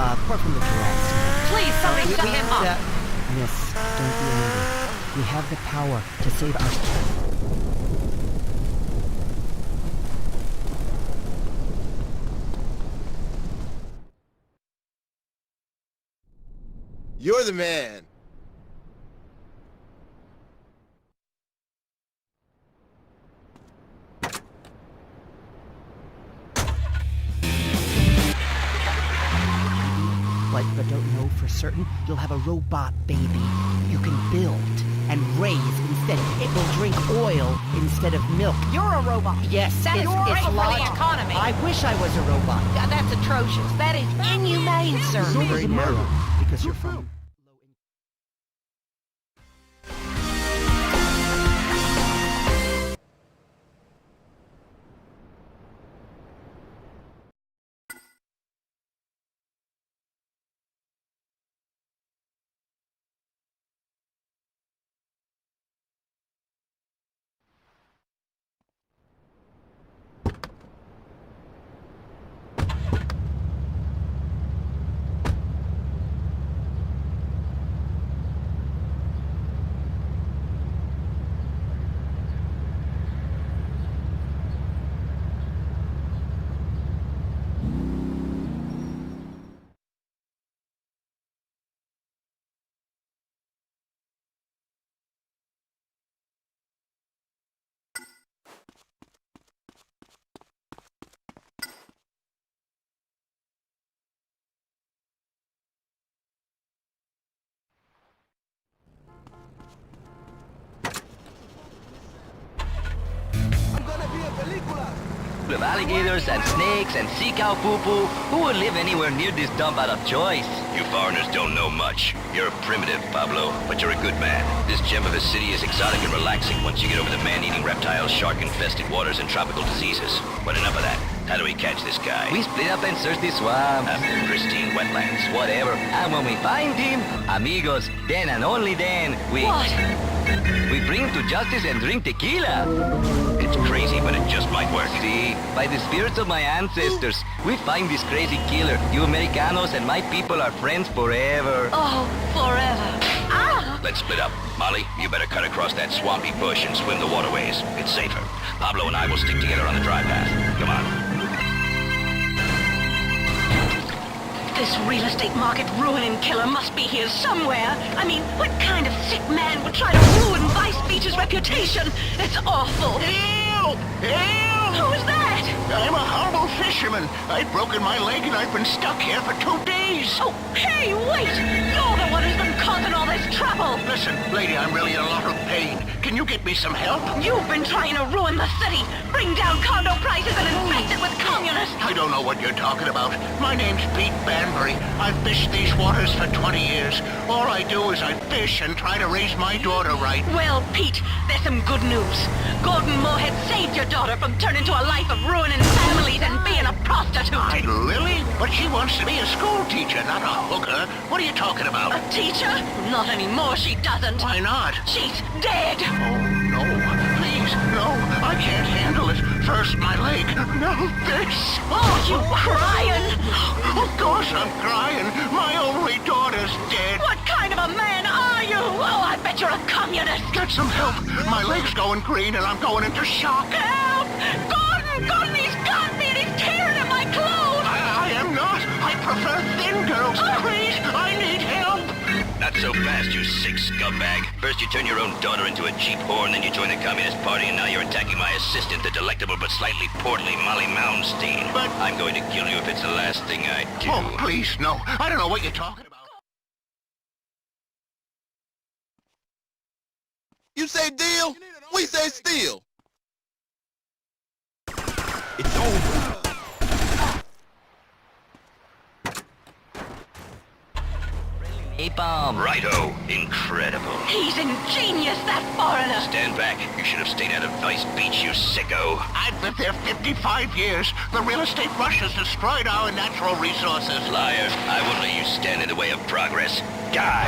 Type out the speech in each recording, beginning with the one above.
Apart from the giraffes. Please, somebody shut him up! Miss, don't be angry. We have the power to save our... You're the man. But don't know for certain, you'll have a robot baby. You can build and raise instead. It will drink oil instead of milk. You're a robot. Yes, That is great for the logical. economy. I wish I was a robot. That's atrocious. That is inhumane, sir. You're very narrow because you're from... Of alligators and snakes and sea cow poo-poo. Who would live anywhere near this dump out of choice? You foreigners don't know much. You're a primitive, Pablo, but you're a good man. This gem of a city is exotic and relaxing once you get over the man-eating reptiles, shark-infested waters, and tropical diseases. But enough of that. How do we catch this guy? We split up and search the swamp. After pristine wetlands. Whatever. And when we find him, amigos, then and only then, we... What? We bring him to justice and drink tequila. It's crazy, but it just might work. See, by the spirits of my ancestors, we find this crazy killer. You Americanos and my people are friends forever. Oh, forever. Ah! Let's split up. Molly, you better cut across that swampy bush and swim the waterways. It's safer. Pablo and I will stick together on the dry path. Come on. This real estate market ruining killer must be here somewhere. I mean, what kind of sick man would try to ruin Vice Beach's reputation? It's awful. Help! Help! Who's that? I'm a humble fisherman. I've broken my leg and I've been stuck here for 2 days. Oh, hey, wait! You're the one who's been causing all this trouble. Listen, lady, I'm really in a lot of pain. Can you get me some help? You've been trying to ruin the city, bring down condo prices and infect it with communists. I don't know what you're talking about. My name's Pete Banbury. I've fished these waters for 20 years. All I do is I fish and try to raise my daughter right. Well, Pete, there's some good news. Gordon Moorhead saved your daughter from turning to a life of ruining families and being a prostitute. Lily? But she wants to be a school teacher, not a hooker. What are you talking about? A teacher? Not anymore, she doesn't. Why not? She's dead. Oh, no. Please, no. I can't handle it. First my leg, now this. Oh, you crying? Of course I'm crying. My only daughter's dead. What kind of a man are you? Oh, I bet you're a communist. Get some help. My leg's going green and I'm going into shock. Help! Gordon! Gordon, he's got me and he's tearing at my clothes! I am not. I prefer thin girls. Please, I need help. Not so fast, you sick scumbag. First you turn your own daughter into a cheap whore, and then you join the Communist Party, and now you're attacking my assistant, the delectable but slightly portly Molly Malmsteen. But... I'm going to kill you if it's the last thing I do. Oh, please, no. I don't know what you're talking about. You say deal, we say steal. It's over. napalm. Righto. Incredible. He's ingenious, that foreigner. Stand back. You should have stayed out of Vice Beach, you sicko. I've lived there 55 years. The real estate rush has destroyed our natural resources. Liar. I wouldn't let you stand in the way of progress. Die.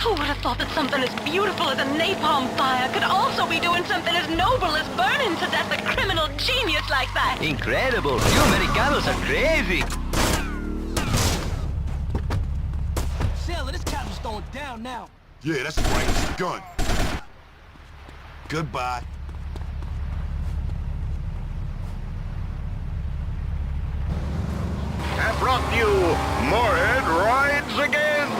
Who would have thought that something as beautiful as a napalm fire could also be doing something as noble as burning to death a criminal genius like that? Incredible. You Americanos are crazy. Sailor, this cabin's going down now. Yeah, that's right. It's a gun. Goodbye. Have brought you Moorhead Rides Again!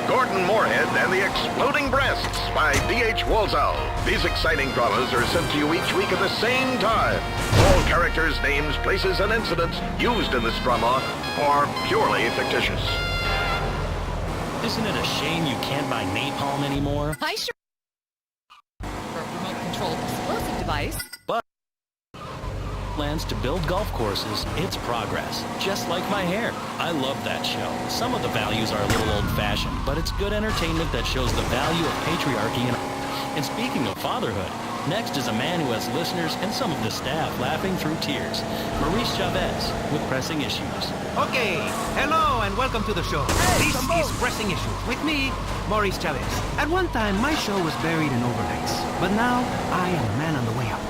Gordon Moorhead and the Exploding Breasts by D.H. Walsall. These exciting dramas are sent to you each week at the same time. All characters, names, places, and incidents used in this drama are purely fictitious. Isn't it a shame you can't buy napalm anymore? I sure for a remote-controlled explosive device. But plans to build golf courses, it's progress. Just like my hair. I love that show. Some of the values are a little old-fashioned, but it's good entertainment that shows the value of patriarchy and speaking of fatherhood, next is a man who has listeners and some of the staff laughing through tears. Maurice Chavez with Pressing Issues. Okay, hello and welcome to the show. This is Pressing Issues with me, Maurice Chavez. At one time, my show was buried in overnights, but now I am a man on the way up.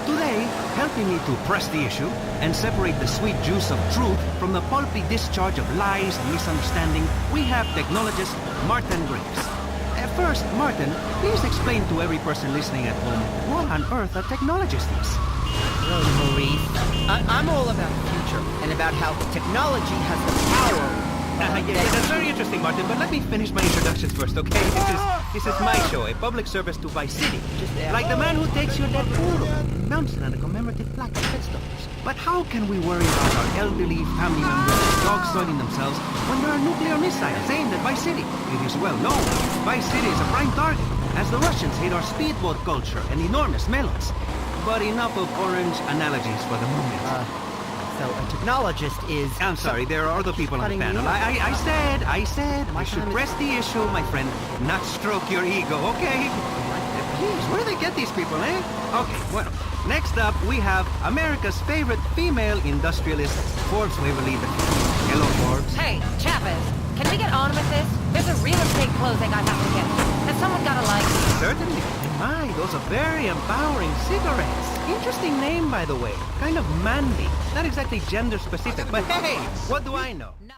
Today, helping me to press the issue and separate the sweet juice of truth from the pulpy discharge of lies and misunderstanding, we have technologist Martin Graves. First, Martin, please explain to every person listening at home what on earth a technologist is. Hello, Maurice. I'm all about the future and about how technology has the power. Yeah, that's very interesting, Martin, but let me finish my introductions first, okay? This is my show, a public service to Vice City. Like the man who takes your dead poodle and mounts it on a commemorative plaque at Headstones. But how can we worry about our elderly family members dog soiling themselves when there are nuclear missiles aimed at Vice City? It is well known. Vice City is a prime target, as the Russians hate our speedboat culture and enormous melons. But enough of orange analogies for the moment. So a technologist is... I'm sorry, there are other people on the panel. I said, I should press the issue, my friend, not stroke your ego, okay? Please, where do they get these people, eh? Okay, well, next up we have America's favorite female industrialist, Forbes Waverly. Hello, Forbes. Hey, Chavez, can we get on with this? There's a real estate closing I have to get to. Has someone got a light? Certainly. My, those are very empowering cigarettes. Interesting name, by the way. Kind of manly. Not exactly gender specific, but hey, what do I know? No.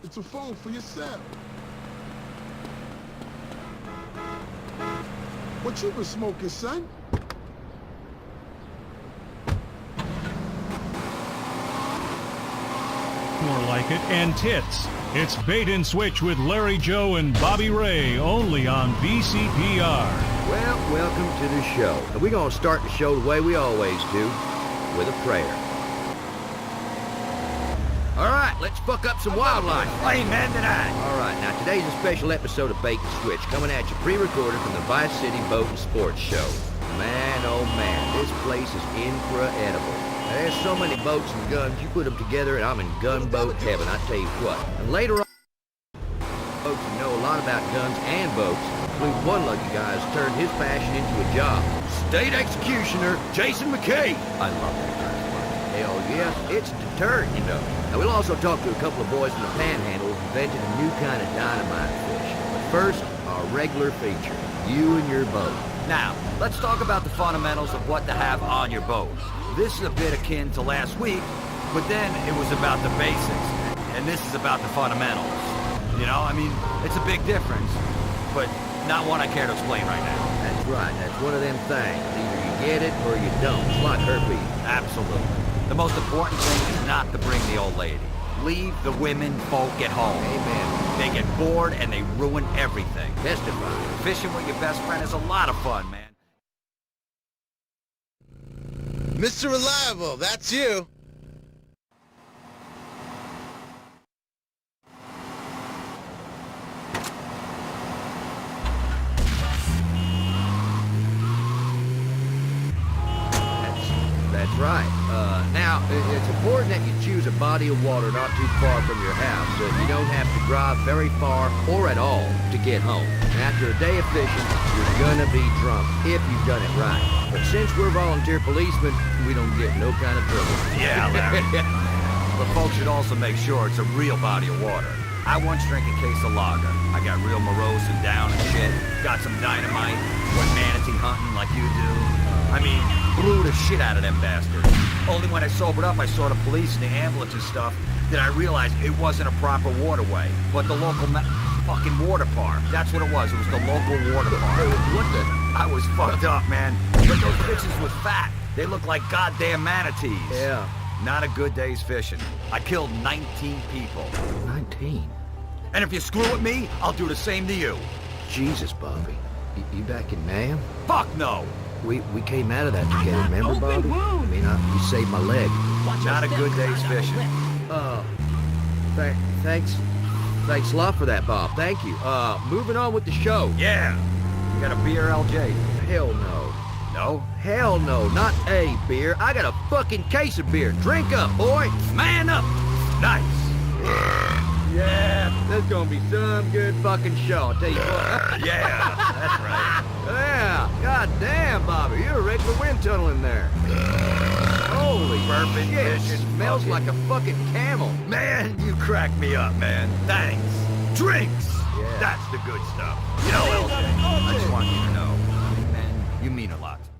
It's a phone for yourself. What you been smoking, son? More like it, and tits. It's Bait and Switch with Larry Joe and Bobby Ray, only on VCPR. Well, welcome to the show. And we're going to start the show the way we always do, with a prayer. All right, let's fuck up some wildlife. Amen to that. All right, now today's a special episode of Bait and Switch, coming at you pre-recorded from the Vice City Boat and Sports Show. Man, oh man, this place is incredible. Now, there's so many boats and guns, you put them together and I'm in gunboat heaven, I tell you what. And later on, folks who know a lot about guns and boats, including one lucky guy who's turned his passion into a job. State Executioner Jason McKay. I love that guy's money. Hell yes, it's a deterrent, you know. Now we'll also talk to a couple of boys from the Panhandle who invented a new kind of dynamite fish. But first, our regular feature, you and your boat. Now, let's talk about the fundamentals of what to have on your boat. This is a bit akin to last week, but then it was about the basics, and this is about the fundamentals. You know, I mean, it's a big difference, but not one I care to explain right now. That's right, that's one of them things. Either you get it or you don't. It's like herpes. Absolutely. The most important thing is not to bring the old lady. Leave the women folk at home. Amen. They get bored and they ruin everything. Testify. Fishing with your best friend is a lot of fun, man. Mr. Reliable, that's you. That's right. Now, it's important that you choose a body of water not too far from your house so you don't have to drive very far or at all to get home. After a day of fishing, you're gonna be drunk if you've done it right. But since we're volunteer policemen, we don't get no kind of trouble. Yeah, Larry. But folks should also make sure it's a real body of water. I once drank a case of lager. I got real morose and down and shit. Got some dynamite. Went manatee hunting like you do. I mean, blew the shit out of them bastards. Only when I sobered up, I saw the police and the ambulance and stuff, that I realized it wasn't a proper waterway, but the local fucking water park. That's what it was. It was the local water park. What the? I was fucked up, man. But those bitches was fat. They looked like goddamn manatees. Yeah. Not a good day's fishing. I killed 19 people. 19? And if you screw with me, I'll do the same to you. Jesus, Bobby. You back in Nam? Fuck no! We came out of that together, remember, Bobby? I mean, you saved my leg. Not a good day's fishing. Thanks a lot for that, Bob. Thank you. Moving on with the show. Yeah. You got a beer, LJ? Hell no. No? Hell no, not a beer. I got a fucking case of beer. Drink up, boy. Man up. Nice. Yeah, that's gonna be some good fucking show, I'll tell you what. Yeah, that's right. Yeah, goddamn, Bobby, you're a regular wind tunnel in there. Holy perfect shit, fish. it smells like a fucking camel. Man, you crack me up, man. Thanks. Drinks. Yeah. That's the good stuff. You know, LJ, I just want you to know, man, you mean a lot to me.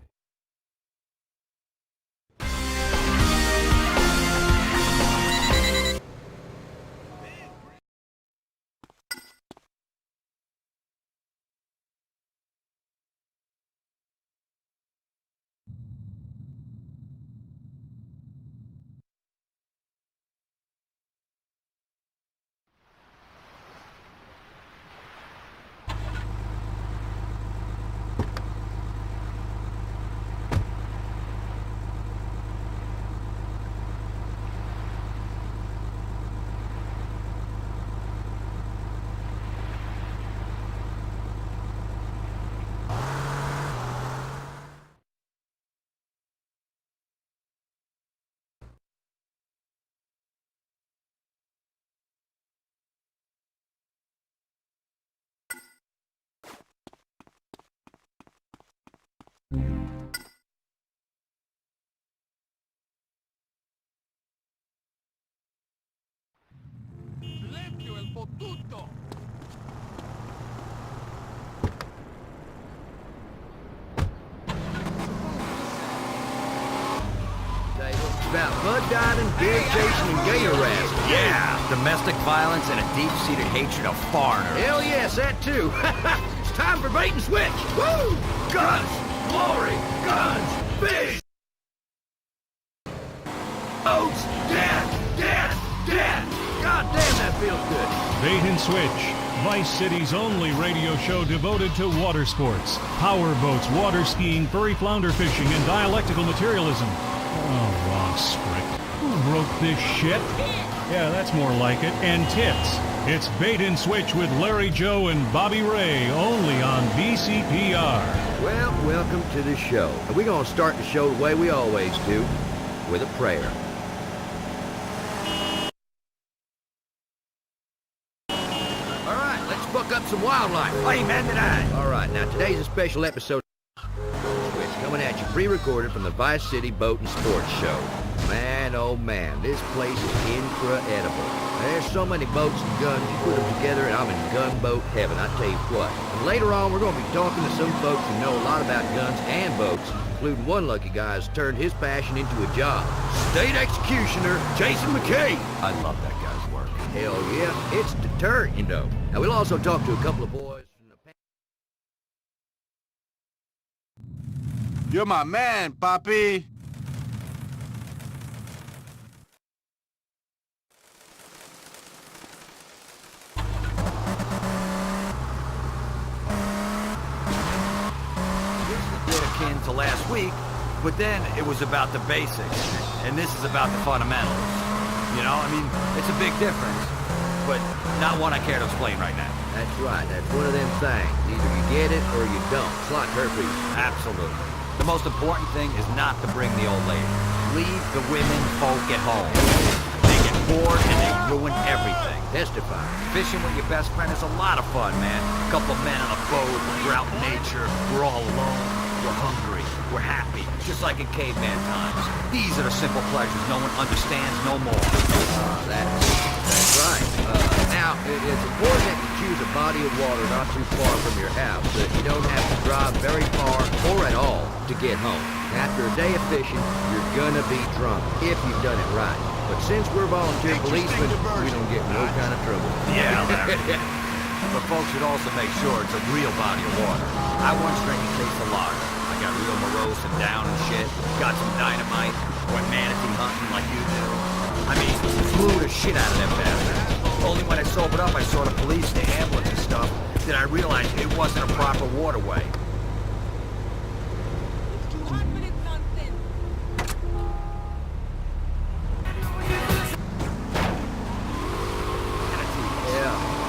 About mud diving, bear chasing, and gator wrestling. Yeah! Domestic violence and a deep-seated hatred of foreigners. Hell yes, that too. It's time for bait and switch. Woo! Guns! Glory! Guns! Fish! Boats! Death! Death! Death! God damn, that feels good. Bait and Switch, Vice City's only radio show devoted to water sports, power boats, water skiing, furry flounder fishing, and dialectical materialism. Oh, wrong script. Who wrote this shit? Yeah, that's more like it. And tits. It's Bait and Switch with Larry Joe and Bobby Ray, only on BCPR. Well, welcome to the show. And we're going to start the show the way we always do, with a prayer. All right, let's fuck up some wildlife. Amen to that. All right, now today's a special episode. Coming at you pre-recorded from the Vice City Boat and Sports Show. Man, oh man, this place is incredible. There's so many boats and guns, you put them together and I'm in gunboat heaven, I tell you what. And later on, we're going to be talking to some folks who know a lot about guns and boats, including one lucky guy who's turned his passion into a job. State Executioner Jason McKay. I love that guy's work. Hell yeah, it's deterrent, you know. Now, we'll also talk to a couple of boys from the... You're my man, Papi. Akin to last week, but then it was about the basics, and this is about the fundamentals. You know, I mean, it's a big difference, but not one I care to explain right now. That's right, that's one of them things. Either you get it or you don't. It's like herpes. Absolutely. The most important thing is not to bring the old lady. Leave the women folk at home. They get bored and they ruin everything. Testify. Fishing with your best friend is a lot of fun, man. A couple of men on a boat, we're out in nature, we're all alone, we're hungry, we're happy, just like in caveman times. These are the simple pleasures no one understands no more. That's right. Now, it's important that you choose a body of water not too far from your house, so that you don't have to drive very far or at all to get home. After a day of fishing, you're gonna be drunk, if you've done it right. But since we're volunteer policemen, we don't get no kind of trouble. Yeah, Larry. But folks should also make sure it's a real body of water. I once drank a case of lager. I got real morose and down and shit. Got some dynamite. Went manatee hunting like you do. I mean, flew the shit out of them bastards. Only when I sobered up, I saw the police, the ambulance and stuff, did I realize it wasn't a proper waterway.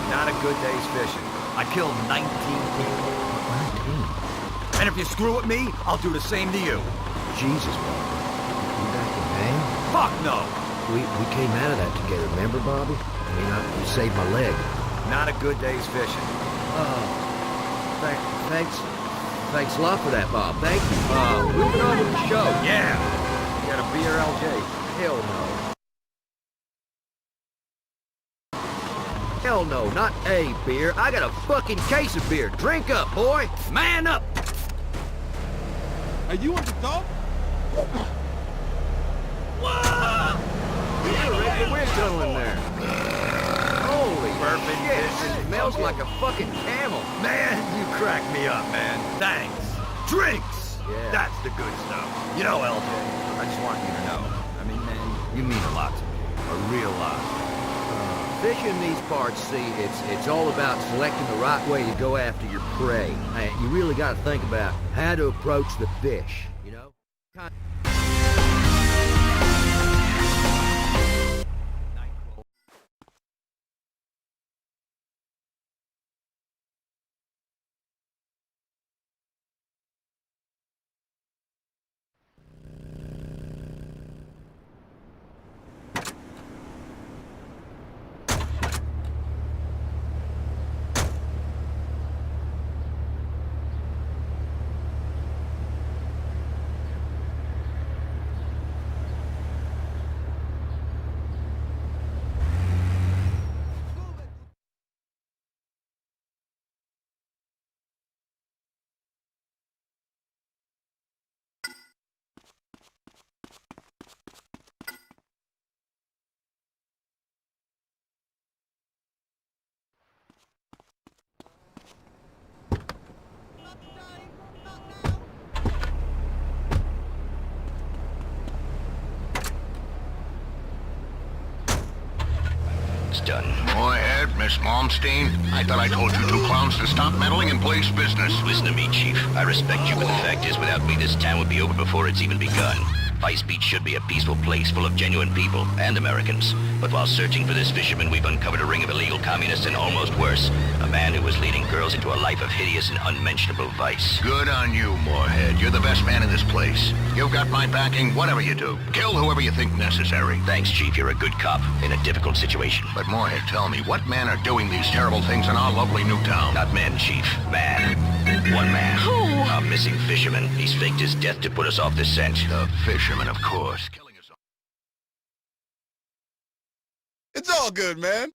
Not a good day's fishing. I killed 19 people. 19? And if you screw with me, I'll do the same to you. Jesus, Bobby. You back in hang? Fuck no! We came out of that together, remember, Bobby? I mean, you saved my leg. Not a good day's fishing. Thanks a lot for that, Bob. Thank you. Moving on with the show. Yeah. You got a beer, LJ? Hell no. Hell no, not a beer. I got a fucking case of beer. Drink up, boy. Man up. Are you on the top? We're going there. Holy perfect shit. It smells like a fucking camel. Man, you crack me up, man. Thanks. Drinks. Yeah. That's the good stuff. You know, LJ, I just want you to know. I mean, man, you mean a lot to me. A real lot. Fishing these parts, see, it's all about selecting the right way to go after your prey. You really got to think about how to approach the fish, you know? Done. Go ahead, Miss Malmsteen. I thought I told you two clowns to stop meddling in police business. Listen to me, Chief. I respect you, but the fact is, without me, this town would be over before it's even begun. Vice Beach should be a peaceful place full of genuine people and Americans. But while searching for this fisherman, we've uncovered a ring of illegal communists and almost worse, a man who was leading girls into a life of hideous and unmentionable vice. Good on you, Moorhead. You're the best man in this place. You've got my backing, whatever you do. Kill whoever you think necessary. Thanks, Chief. You're a good cop in a difficult situation. But Moorhead, tell me, what men are doing these terrible things in our lovely new town? Not men, Chief. Man. One man. Who? A missing fisherman. He's faked his death to put us off the scent. The fisherman, of course. It's all good, man.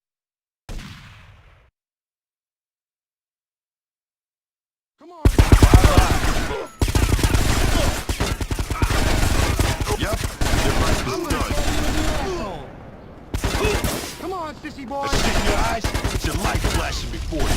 Yep, your breakfast is done. Come on, sissy boy. A stick in your eyes, it's your life flashing before you.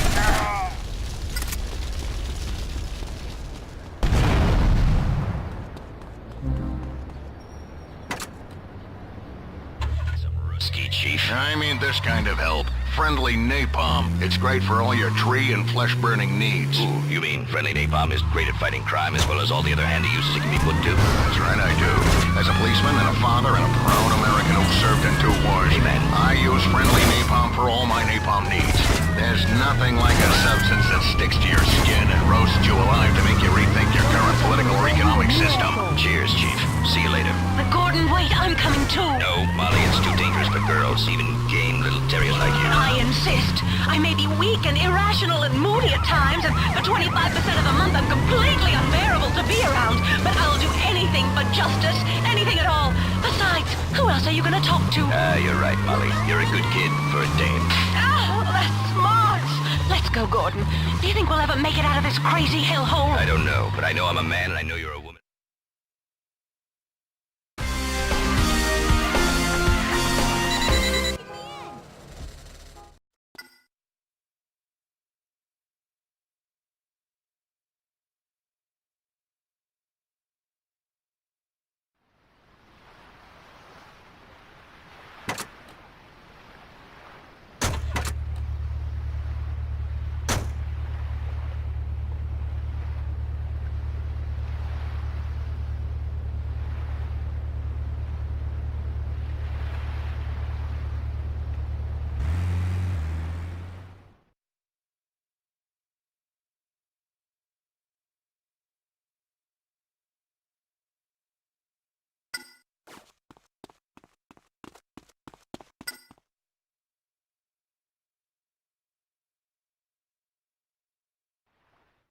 Ski chief. I mean this kind of help. Friendly napalm. It's great for all your tree and flesh-burning needs. Ooh, you mean friendly napalm is great at fighting crime as well as all the other handy uses it can be put to? That's right, I do. As a policeman and a father and a proud American who served in 2 wars, Amen. I use friendly napalm for all my napalm needs. There's nothing like a substance that sticks to your skin and roasts you alive to make you rethink your current political or economic system. Cheers, Chief. See you later. But Gordon, wait, I'm coming too. No, Molly, it's too dangerous for girls, even game little terriers like you. I insist. I may be weak and irrational and moody at times, and for 25% of the month I'm completely unbearable to be around. But I'll do anything for justice, anything at all. Besides, who else are you gonna talk to? You're right, Molly. You're a good kid for a dame. Oh, that's smart. Let's go, Gordon. Do you think we'll ever make it out of this crazy hellhole? I don't know, but I know I'm a man and I know you're a woman.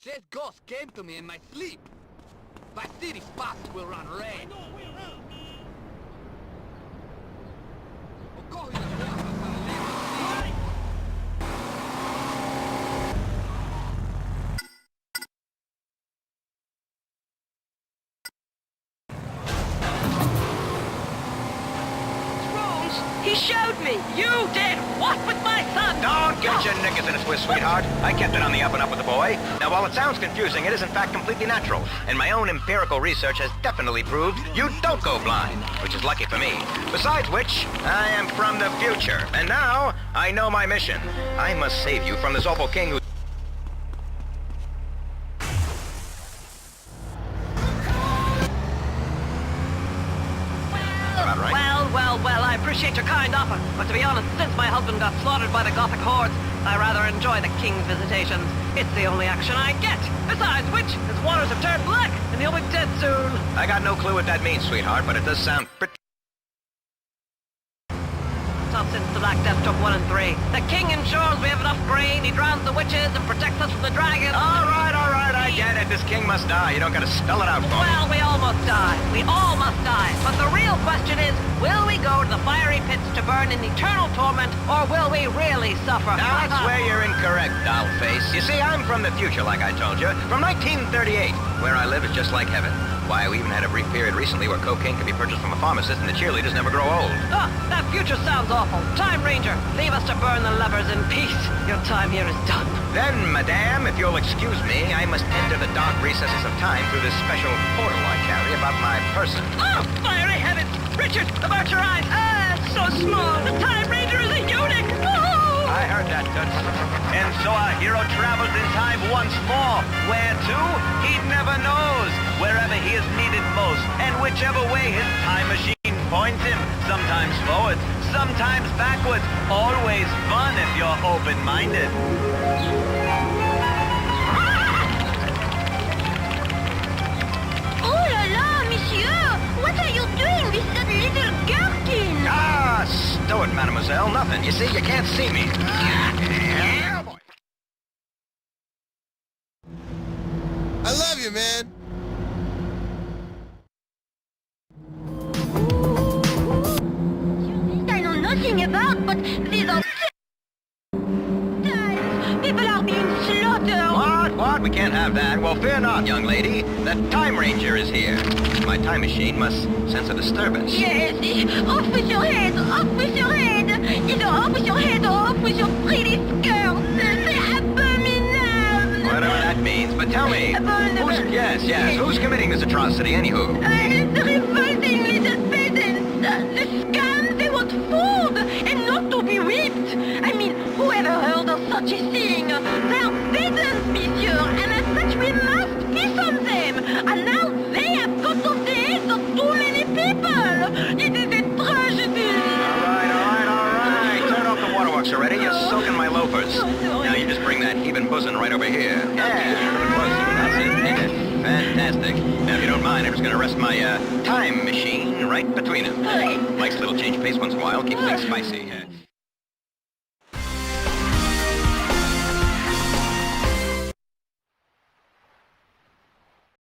This ghost came to me in my sleep. My city spots will run rain. He showed me. You did what with my son? Don't get your knickers in a twist, sweetheart. I kept it on the up and up with the boy. Now, while it sounds confusing, it is in fact completely natural. And my own empirical research has definitely proved you don't go blind, which is lucky for me. Besides which, I am from the future. And now, I know my mission. I must save you from this awful king who... Well, I appreciate your kind offer, but to be honest, since my husband got slaughtered by the Gothic hordes, I rather enjoy the king's visitations. It's the only action I get. Besides which, his waters have turned black, and he'll be dead soon. I got no clue what that means, sweetheart, but it does sound pretty... Up since the Black Death took 1 and 3. The king ensures we have enough grain, he drowns the witches, and protects us from the dragon. All right, I get it. This king must die. You don't gotta spell it out for me. Well, we all must die. We all must die. But the real question is, will we go to the fiery pits to burn in eternal torment, or will we really suffer? Now, that's where you're incorrect, dollface. You see, I'm from the future, like I told you. From 1938. Where I live is just like heaven. Why, we even had a brief period recently where cocaine could be purchased from a pharmacist and the cheerleaders never grow old. Ah, that future sounds awful. Time Ranger, leave us to burn the levers in peace. Your time here is done. Then, madame, if you'll excuse me, I must enter the dark recesses of time through this special portal I carry about my person. Oh, fiery heavens! Richard, about your eyes! Ah, it's so small! The Time Ranger is a eunuch! Oh! I heard that, Toots. And so our hero travels in time once more. Where to? He never knows. Wherever he is needed most, and whichever way his time machine points him. Sometimes forward, sometimes backwards. Always fun if you're open-minded. Oh la la, monsieur! What are you doing with that little gherkin? Ah, stow it, mademoiselle. Nothing. You see, you can't see me. Yeah, boy. I love you, man. I know nothing about, but not? We can't have that. Well, fear not, young lady. The Time Ranger is here. My time machine must sense a disturbance. Yes, off with your head, off with your head. Either off with your head or off with your pretty skirt. C'est abominable. Whatever that means. But tell me, who's committing this atrocity, anywho? The revolting little peasants. The scum, they want food and not to be whipped. I mean, whoever heard of such a thing? They are peasants, monsieur, and as such we must piss on them. And now they have cut off the heads of too many people. It is a tragedy. All right. Turn off the waterworks already. You're soaking my loafers. Now you just bring that heaving bosom right over here. That's it. Yeah. Fantastic. Now, if you don't mind, I'm just going to rest my time machine right between them. Likes a little change of pace once in a while. Keeps things spicy.